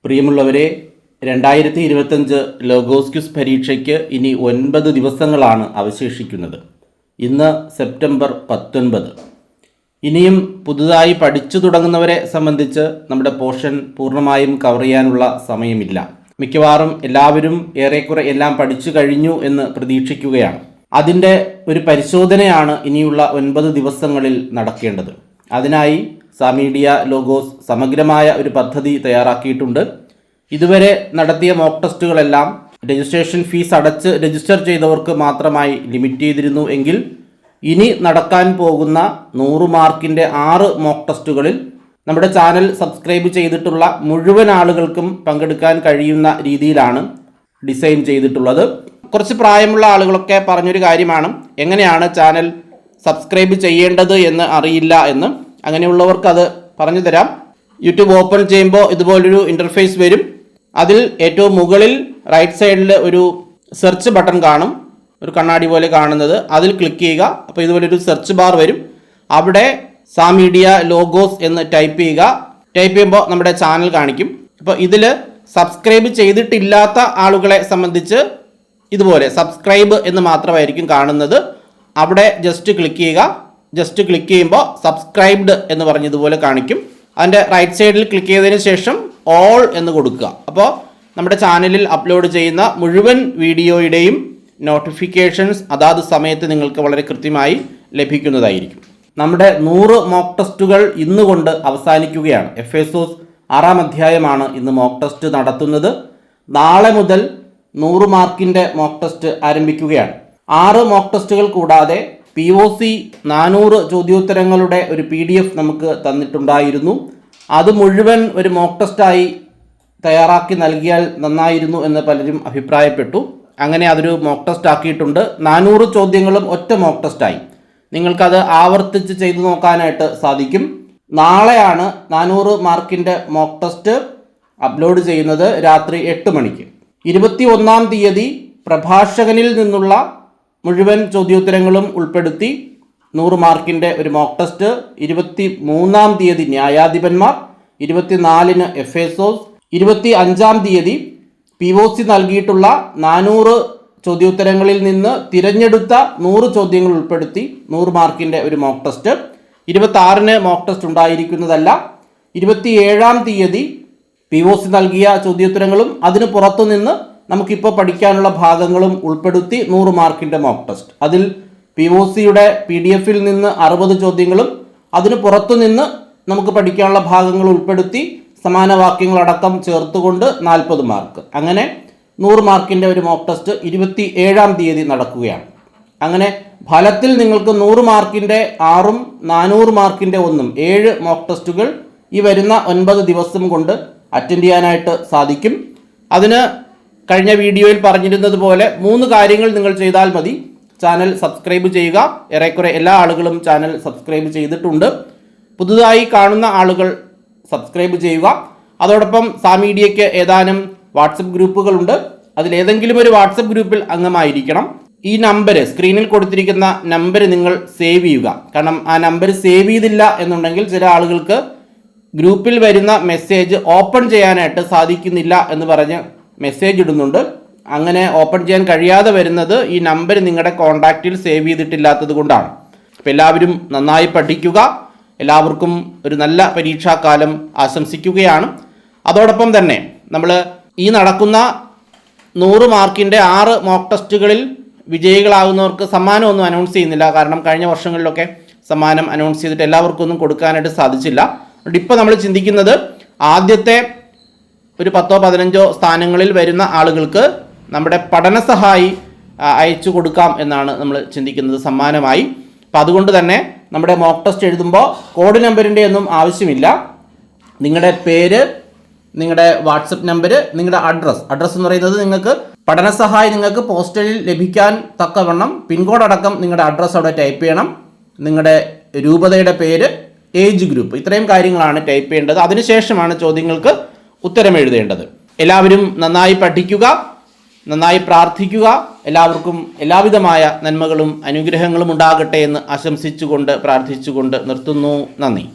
പ്രിയമുള്ളവരെ, 2025 logos quiz പരീക്ഷയ്ക്ക് ഇനി 9 ദിവസങ്ങളാണ് അവശേഷിക്കുന്നത്. ഇന്ന് സെപ്റ്റംബർ 19. ഇനിയും പുതുതായി പഠിച്ചു തുടങ്ങുന്നവരെ സംബന്ധിച്ച് നമ്മുടെ പോർഷൻ പൂർണ്ണമായും കവർ ചെയ്യാനുള്ള സമയമില്ല. മിക്കവാറും എല്ലാവരും ഏറെക്കുറെ എല്ലാം പഠിച്ചു കഴിഞ്ഞു എന്ന് പ്രതീക്ഷിക്കുകയാണ്. അതിൻ്റെ ഒരു പരിശോധനയാണ് ഇനിയുള്ള 9 ദിവസങ്ങളിൽ നടക്കേണ്ടത്. അതിനായി സാമീഡിയ ലോഗോസ് സമഗ്രമായ ഒരു പദ്ധതി തയ്യാറാക്കിയിട്ടുണ്ട്. ഇതുവരെ നടത്തിയ മോക്ക് ടെസ്റ്റുകളെല്ലാം രജിസ്ട്രേഷൻ ഫീസ് അടച്ച് രജിസ്റ്റർ ചെയ്തവർക്ക് മാത്രമായി ലിമിറ്റ് ചെയ്തിരുന്നു എങ്കിൽ ഇനി നടക്കാൻ പോകുന്ന 100 മാർക്കിൻ്റെ 6 മോക്ക് ടെസ്റ്റുകളിൽ നമ്മുടെ ചാനൽ സബ്സ്ക്രൈബ് ചെയ്തിട്ടുള്ള മുഴുവൻ ആളുകൾക്കും പങ്കെടുക്കാൻ കഴിയുന്ന രീതിയിലാണ് ഡിസൈൻ ചെയ്തിട്ടുള്ളത്. കുറച്ച് പ്രായമുള്ള ആളുകളൊക്കെ പറഞ്ഞൊരു കാര്യമാണ്, എങ്ങനെയാണ് ചാനൽ സബ്സ്ക്രൈബ് ചെയ്യേണ്ടത് എന്ന് അറിയില്ല എന്ന്. അങ്ങനെയുള്ളവർക്ക് അത് പറഞ്ഞു തരാം. യൂട്യൂബ് ഓപ്പൺ ചെയ്യുമ്പോൾ ഇതുപോലൊരു ഇൻ്റർഫേസ് വരും. അതിൽ ഏറ്റവും മുകളിൽ റൈറ്റ് സൈഡിൽ ഒരു സെർച്ച് ബട്ടൺ കാണും, ഒരു കണ്ണാടി പോലെ കാണുന്നത്. അതിൽ ക്ലിക്ക് ചെയ്യുക. അപ്പോൾ ഇതുപോലൊരു സെർച്ച് ബാർ വരും. അവിടെ സാമീഡിയ ലോഗോസ് എന്ന് ടൈപ്പ് ചെയ്യുക. ടൈപ്പ് ചെയ്യുമ്പോൾ നമ്മുടെ ചാനൽ കാണിക്കും. അപ്പോൾ ഇതിൽ സബ്സ്ക്രൈബ് ചെയ്തിട്ടില്ലാത്ത ആളുകളെ സംബന്ധിച്ച് ഇതുപോലെ സബ്സ്ക്രൈബ് എന്ന് മാത്രമായിരിക്കും കാണുന്നത്. അവിടെ ജസ്റ്റ് ക്ലിക്ക് ചെയ്യുക. ജസ്റ്റ് ക്ലിക്ക് ചെയ്യുമ്പോൾ സബ്സ്ക്രൈബ്ഡ് എന്ന് പറഞ്ഞതുപോലെ കാണിക്കും. അതിൻ്റെ റൈറ്റ് സൈഡിൽ ക്ലിക്ക് ചെയ്തതിന് ശേഷം ഓൾ എന്ന് കൊടുക്കുക. അപ്പോൾ നമ്മുടെ ചാനലിൽ അപ്ലോഡ് ചെയ്യുന്ന മുഴുവൻ വീഡിയോയുടെയും നോട്ടിഫിക്കേഷൻസ് അതാത് സമയത്ത് നിങ്ങൾക്ക് വളരെ കൃത്യമായി ലഭിക്കുന്നതായിരിക്കും. നമ്മുടെ 100 മോക്ക് ടെസ്റ്റുകൾ ഇന്നുകൊണ്ട് അവസാനിക്കുകയാണ്. എഫേസോസ് 6-ാം അധ്യായമാണ് ഇന്ന് മോക്ക് ടെസ്റ്റ് നടത്തുന്നത്. നാളെ മുതൽ 100 മാർക്കിൻ്റെ മോക്ക് ടെസ്റ്റ് ആരംഭിക്കുകയാണ്. 6 മോക്ക് ടെസ്റ്റുകൾ കൂടാതെ POC 400 ചോദ്യോത്തരങ്ങളുടെ ഒരു PDF നമുക്ക് തന്നിട്ടുണ്ടായിരുന്നു. അത് മുഴുവൻ ഒരു മോക്ക് ടെസ്റ്റായി തയ്യാറാക്കി നൽകിയാൽ നന്നായിരുന്നു എന്ന് പലരും അഭിപ്രായപ്പെട്ടു. അങ്ങനെ അതൊരു മോക്ക് ടെസ്റ്റ് ആക്കിയിട്ടുണ്ട്. 400 ചോദ്യങ്ങളും ഒറ്റ മോക്ക് ടെസ്റ്റായി. നിങ്ങൾക്കത് ആവർത്തിച്ച് ചെയ്തു നോക്കാനായിട്ട് സാധിക്കും. നാളെയാണ് 400 മാർക്കിൻ്റെ മോക്ക് ടെസ്റ്റ് അപ്ലോഡ് ചെയ്യുന്നത്, രാത്രി 8 മണിക്ക്. 21-ാം തീയതി പ്രഭാഷകനിൽ നിന്നുള്ള മുഴുവൻ ചോദ്യോത്തരങ്ങളും ഉൾപ്പെടുത്തി 100 മാർക്കിൻ്റെ ഒരു മോക്ക് ടെസ്റ്റ്. 23-ാം തീയതി ന്യായാധിപന്മാർ, 24-ന് എഫേസോസ്, 25-ാം തീയതി POC നൽകിയിട്ടുള്ള 400 ചോദ്യോത്തരങ്ങളിൽ നിന്ന് തിരഞ്ഞെടുത്ത 100 ചോദ്യങ്ങൾ ഉൾപ്പെടുത്തി 100 മാർക്കിൻ്റെ ഒരു മോക്ക് ടെസ്റ്റ്. 26-ന് മോക്ക് ടെസ്റ്റ് ഉണ്ടായിരിക്കുന്നതല്ല. 27-ാം തീയതി POC നൽകിയ ചോദ്യോത്തരങ്ങളും അതിന് പുറത്തുനിന്ന് നമുക്കിപ്പോൾ പഠിക്കാനുള്ള ഭാഗങ്ങളും ഉൾപ്പെടുത്തി 100 മാർക്കിൻ്റെ മോക്ക് ടെസ്റ്റ്. അതിൽ POCയുടെ PDF-ൽ നിന്ന് 60 ചോദ്യങ്ങളും അതിന് പുറത്തുനിന്ന് നമുക്ക് പഠിക്കാനുള്ള ഭാഗങ്ങൾ ഉൾപ്പെടുത്തി സമാന വാക്യങ്ങളടക്കം ചേർത്തുകൊണ്ട് 40 മാർക്ക്. അങ്ങനെ 100 മാർക്കിൻ്റെ ഒരു മോക്ക് ടെസ്റ്റ് 27-ാം തീയതി നടക്കുകയാണ്. അങ്ങനെ ഫലത്തിൽ നിങ്ങൾക്ക് 100 മാർക്കിൻ്റെ 6-ഉം 400 മാർക്കിൻ്റെ 1-ഉം 7 മോക്ക് ടെസ്റ്റുകൾ ഈ വരുന്ന 9 ദിവസം കൊണ്ട് അറ്റൻഡ് ചെയ്യാനായിട്ട് സാധിക്കും. അതിന് കഴിഞ്ഞ വീഡിയോയിൽ പറഞ്ഞിരുന്നത് പോലെ 3 കാര്യങ്ങൾ നിങ്ങൾ ചെയ്താൽ മതി. ചാനൽ സബ്സ്ക്രൈബ് ചെയ്യുക. ഏറെക്കുറെ എല്ലാ ആളുകളും ചാനൽ സബ്സ്ക്രൈബ് ചെയ്തിട്ടുണ്ട്. പുതുതായി കാണുന്ന ആളുകൾ സബ്സ്ക്രൈബ് ചെയ്യുക. അതോടൊപ്പം സാമീഡിയയ്ക്ക് ഏതാനും വാട്സപ്പ് ഗ്രൂപ്പുകളുണ്ട്. അതിലേതെങ്കിലും ഒരു വാട്സപ്പ് ഗ്രൂപ്പിൽ അംഗമായിരിക്കണം. ഈ നമ്പർ, സ്ക്രീനിൽ കൊടുത്തിരിക്കുന്ന നമ്പർ നിങ്ങൾ സേവ് ചെയ്യുക. കാരണം ആ നമ്പർ സേവ് ചെയ്തില്ല എന്നുണ്ടെങ്കിൽ ചില ആളുകൾക്ക് ഗ്രൂപ്പിൽ വരുന്ന മെസ്സേജ് ഓപ്പൺ ചെയ്യാനായിട്ട് സാധിക്കുന്നില്ല എന്ന് പറഞ്ഞ് മെസ്സേജ് ഇടുന്നുണ്ട്. അങ്ങനെ ഓപ്പൺ ചെയ്യാൻ കഴിയാതെ വരുന്നത് ഈ നമ്പർ നിങ്ങളുടെ കോൺടാക്റ്റിൽ സേവ് ചെയ്തിട്ടില്ലാത്തത് കൊണ്ടാണ്. അപ്പോൾ എല്ലാവരും നന്നായി പഠിക്കുക. എല്ലാവർക്കും ഒരു നല്ല പരീക്ഷാകാലം ആശംസിക്കുകയാണ്. അതോടൊപ്പം തന്നെ നമ്മൾ ഈ നടക്കുന്ന 100 മാർക്കിൻ്റെ 6 മോക്ക് ടെസ്റ്റുകളിൽ വിജയികളാകുന്നവർക്ക് സമ്മാനമൊന്നും അനൗൺസ് ചെയ്യുന്നില്ല. കാരണം കഴിഞ്ഞ വർഷങ്ങളിലൊക്കെ സമ്മാനം അനൗൺസ് ചെയ്തിട്ട് എല്ലാവർക്കും ഒന്നും കൊടുക്കാനായിട്ട് സാധിച്ചില്ല. അതുകൊണ്ട് ഇപ്പോൾ നമ്മൾ ചിന്തിക്കുന്നത് ആദ്യത്തെ ഒരു 10-15 സ്ഥാനങ്ങളിൽ വരുന്ന ആളുകൾക്ക് നമ്മുടെ പഠനസഹായി അയച്ചു കൊടുക്കാം എന്നാണ് നമ്മൾ ചിന്തിക്കുന്നത് സമ്മാനമായി. അപ്പോൾ അതുകൊണ്ട് തന്നെ നമ്മുടെ മോക്ക് ടെസ്റ്റ് എഴുതുമ്പോൾ കോഡ് നമ്പറിൻ്റെ ഒന്നും ആവശ്യമില്ല. നിങ്ങളുടെ പേര്, നിങ്ങളുടെ വാട്സപ്പ് നമ്പർ, നിങ്ങളുടെ അഡ്രസ്സ് എന്ന് പറയുന്നത് നിങ്ങൾക്ക് പഠനസഹായി നിങ്ങൾക്ക് പോസ്റ്റലിൽ ലഭിക്കാൻ തക്കവണ്ണം പിൻകോഡ് അടക്കം നിങ്ങളുടെ അഡ്രസ്സ് അവിടെ ടൈപ്പ് ചെയ്യണം. നിങ്ങളുടെ രൂപതയുടെ പേര്, ഏജ് ഗ്രൂപ്പ്, ഇത്രയും കാര്യങ്ങളാണ് ടൈപ്പ് ചെയ്യേണ്ടത്. അതിനുശേഷമാണ് ചോദ്യങ്ങൾക്ക് ഉത്തരം എഴുതേണ്ടത്. എല്ലാവരും നന്നായി പഠിക്കുക, നന്നായി പ്രാർത്ഥിക്കുക. എല്ലാവർക്കും എല്ലാവിധമായ നന്മകളും അനുഗ്രഹങ്ങളും ഉണ്ടാകട്ടെ എന്ന് ആശംസിച്ചുകൊണ്ട് പ്രാർത്ഥിച്ചുകൊണ്ട് നിർത്തുന്നു. നന്ദി.